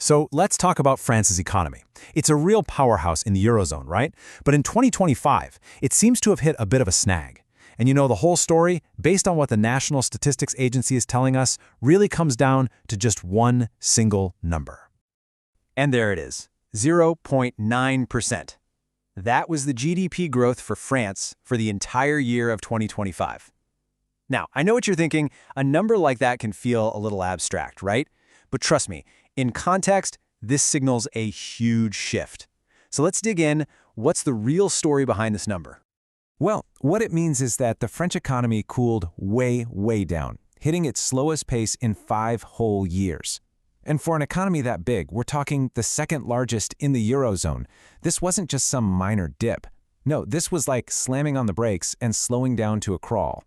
So let's talk about France's economy. It's a real powerhouse in the Eurozone, right? But in 2025, it seems to have hit a bit of a snag. And you know, the whole story, based on what the National Statistics Agency is telling us, really comes down to just one single number. And there it is, 0.9%. That was the GDP growth for France for the entire year of 2025. Now, I know what you're thinking. A number like that can feel a little abstract, right? But trust me, in context, this signals a huge shift. So let's dig in. What's the real story behind this number? Well, what it means is that the French economy cooled way down, hitting its slowest pace in 5 whole years. And for an economy that big, we're talking the second largest in the Eurozone. This wasn't just some minor dip. No, this was like slamming on the brakes and slowing down to a crawl.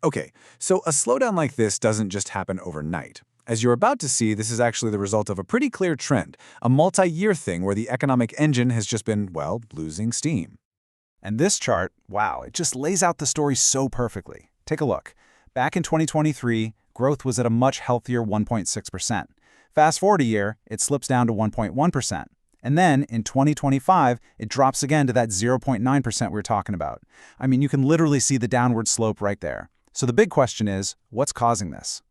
Okay, so a slowdown like this doesn't just happen overnight. As you're about to see, this is actually the result of a pretty clear trend, a multi-year thing where the economic engine has just been, well, losing steam. And this chart, wow, it just lays out the story so perfectly. Take a look. Back in 2023, growth was at a much healthier 1.6%. Fast forward a year, it slips down to 1.1%. And then, in 2025, it drops again to that 0.9% we were talking about. I mean, you can literally see the downward slope right there. So the big question is, what's causing this?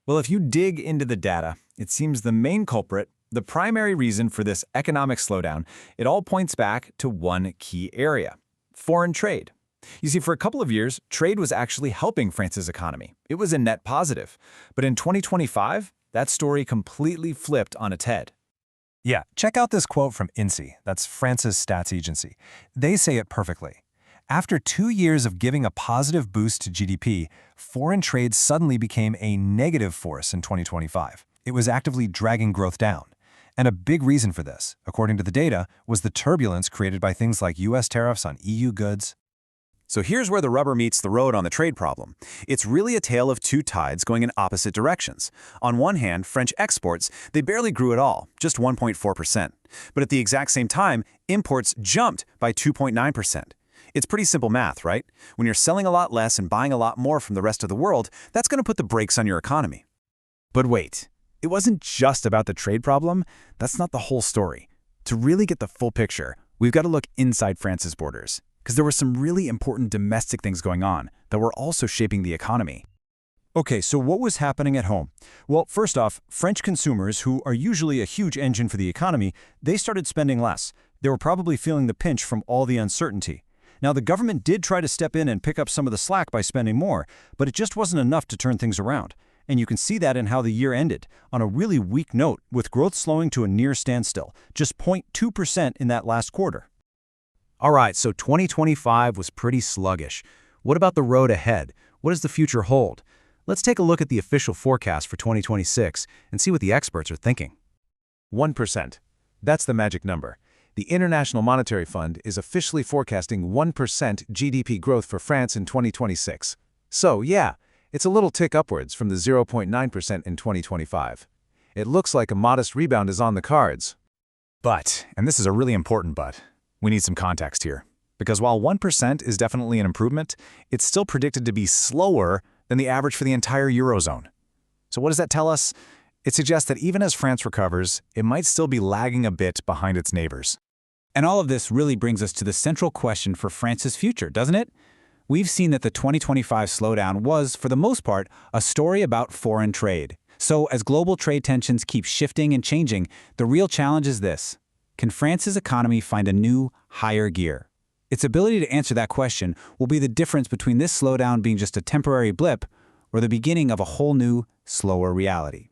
Well, if you dig into the data, it seems the main culprit, the primary reason for this economic slowdown, it all points back to one key area: foreign trade. You see, for a couple of years, trade was actually helping France's economy. It was a net positive. But in 2025, that story completely flipped on its head. Yeah, check out this quote from INSEE, that's France's stats agency. They say it perfectly. After 2 years of giving a positive boost to GDP, foreign trade suddenly became a negative force in 2025. It was actively dragging growth down. And a big reason for this, according to the data, was the turbulence created by things like US tariffs on EU goods. So here's where the rubber meets the road on the trade problem. It's really a tale of two tides going in opposite directions. On one hand, French exports, they barely grew at all, just 1.4%. But at the exact same time, imports jumped by 2.9%. It's pretty simple math, right? When you're selling a lot less and buying a lot more from the rest of the world, that's going to put the brakes on your economy. But wait, it wasn't just about the trade problem. That's not the whole story. To really get the full picture, we've got to look inside France's borders, because there were some really important domestic things going on that were also shaping the economy. Okay, so what was happening at home? Well, first off, French consumers, who are usually a huge engine for the economy, they started spending less. They were probably feeling the pinch from all the uncertainty. Now, the government did try to step in and pick up some of the slack by spending more, but it just wasn't enough to turn things around. And you can see that in how the year ended, on a really weak note, with growth slowing to a near standstill, just 0.2% in that last quarter. All right, so 2025 was pretty sluggish. What about the road ahead? What does the future hold? Let's take a look at the official forecast for 2026 and see what the experts are thinking. 1%. That's the magic number. The International Monetary Fund is officially forecasting 1% GDP growth for France in 2026. So, yeah, it's a little tick upwards from the 0.9% in 2025. It looks like a modest rebound is on the cards. But, and this is a really important but, we need some context here. Because while 1% is definitely an improvement, it's still predicted to be slower than the average for the entire Eurozone. So what does that tell us? It suggests that even as France recovers, it might still be lagging a bit behind its neighbors. And all of this really brings us to the central question for France's future, doesn't it? We've seen that the 2025 slowdown was, for the most part, a story about foreign trade. So as global trade tensions keep shifting and changing, the real challenge is this: can France's economy find a new, higher gear? Its ability to answer that question will be the difference between this slowdown being just a temporary blip or the beginning of a whole new, slower reality.